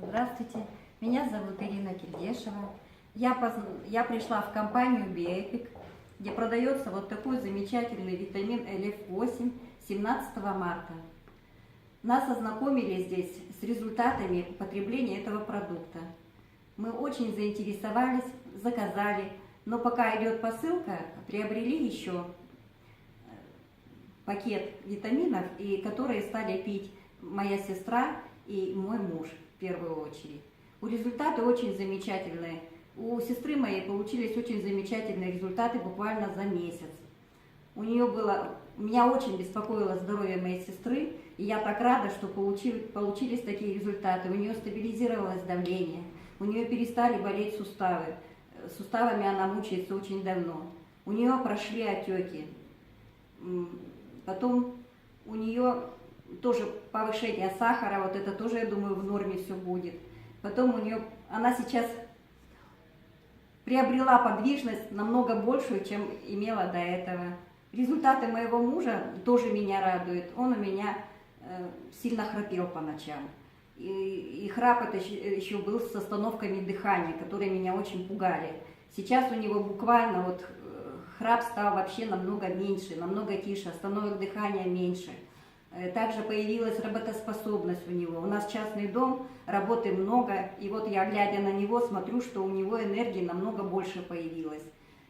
Здравствуйте, меня зовут Ирина Кильдешева. Я пришла в компанию Биэпик, где продается вот такой замечательный витамин ЛФ8 17 марта. Нас ознакомили здесь с результатами потребления этого продукта. Мы очень заинтересовались, заказали, но пока идет посылка, приобрели еще пакет витаминов, и которые стали пить моя сестра и мой муж в первую очередь. Результаты очень замечательные. У сестры моей получились очень замечательные результаты буквально за месяц. Меня очень беспокоило здоровье моей сестры, и я так рада, что получились такие результаты. У нее стабилизировалось давление, у нее перестали болеть суставы. Суставами она мучается очень давно. У нее прошли отеки. Потом у нее тоже повышение сахара, вот это тоже, я думаю, в норме все будет. Потом она сейчас приобрела подвижность намного большую, чем имела до этого. Результаты моего мужа тоже меня радуют. Он у меня сильно храпел по ночам. И храп это еще был с остановками дыхания, которые меня очень пугали. Сейчас у него буквально вот храп стал вообще намного меньше, намного тише, остановок дыхания меньше. Также появилась работоспособность у него. У нас частный дом, работы много, и вот я, глядя на него, смотрю, что у него энергии намного больше появилось.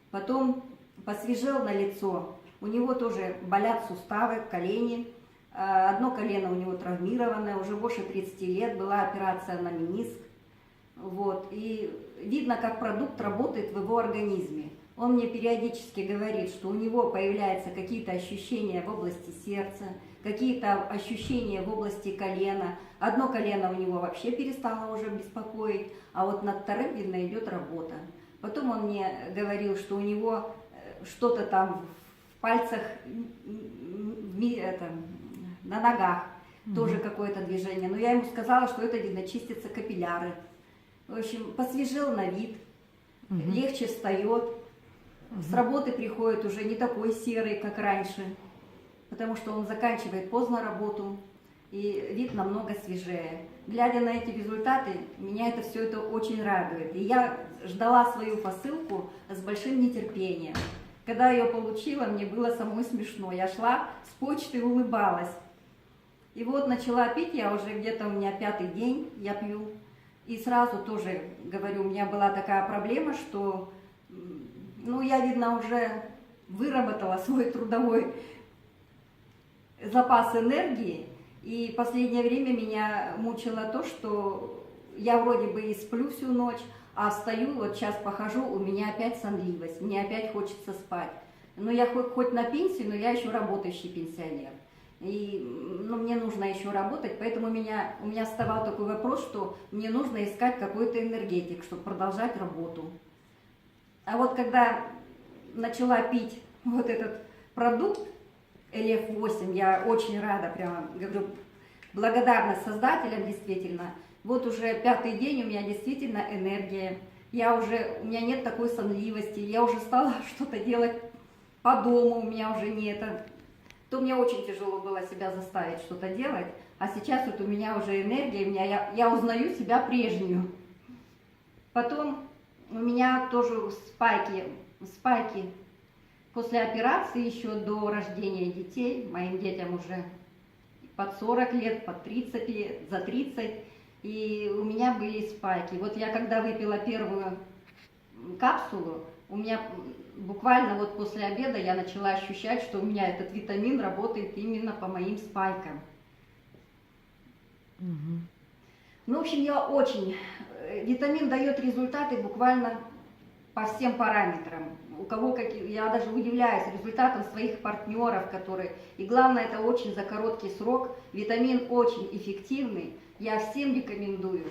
Потом посвежел на лицо, у него тоже болят суставы, колени. Одно колено у него травмированное, уже больше 30 лет, была операция на мениск. Вот. И видно, как продукт работает в его организме. Он мне периодически говорит, что у него появляются какие-то ощущения в области сердца, какие-то ощущения в области колена. Одно колено у него вообще перестало уже беспокоить, а вот над вторым, видно, идет работа. Потом он мне говорил, что у него что-то там в пальцах, на ногах, тоже какое-то движение. Но я ему сказала, что это, видно, чистятся капилляры. В общем, посвежел на вид, легче встает, с работы приходит уже не такой серый, как раньше, потому что он заканчивает поздно работу, и вид намного свежее. Глядя на эти результаты, меня все это очень радует. И я ждала свою посылку с большим нетерпением. Когда ее получила, мне было самой смешно. Я шла с почты и улыбалась. И вот начала пить, я уже где-то, у меня 5-й день, я пью. И сразу тоже говорю, у меня была такая проблема, что я, видно, уже выработала свой трудовой запас энергии. И в последнее время меня мучило то, что я вроде бы и сплю всю ночь, а встаю, вот сейчас похожу, у меня опять сонливость, мне опять хочется спать. Но я хоть на пенсии, но я еще работающий пенсионер. И мне нужно еще работать, поэтому у меня вставал такой вопрос, что мне нужно искать какой-то энергетик, чтобы продолжать работу. А вот когда начала пить вот этот продукт ЛФ8, я очень рада, прямо говорю, благодарна создателям действительно. Вот уже 5-й день у меня действительно энергия, у меня нет такой сонливости, я уже стала что-то делать по дому, у меня уже не это. То мне очень тяжело было себя заставить что-то делать, а сейчас вот у меня уже энергия, я узнаю себя прежнюю. Потом у меня тоже спайки после операции еще до рождения детей, моим детям уже под 40 лет, под 30 лет, за 30, и у меня были спайки. Вот я когда выпила первую капсулу, у меня буквально вот после обеда я начала ощущать, что у меня этот витамин работает именно по моим спайкам. В общем, витамин дает результаты буквально по всем параметрам. У кого я даже удивляюсь результатам своих партнеров, и главное, это очень за короткий срок. Витамин очень эффективный, я всем рекомендую.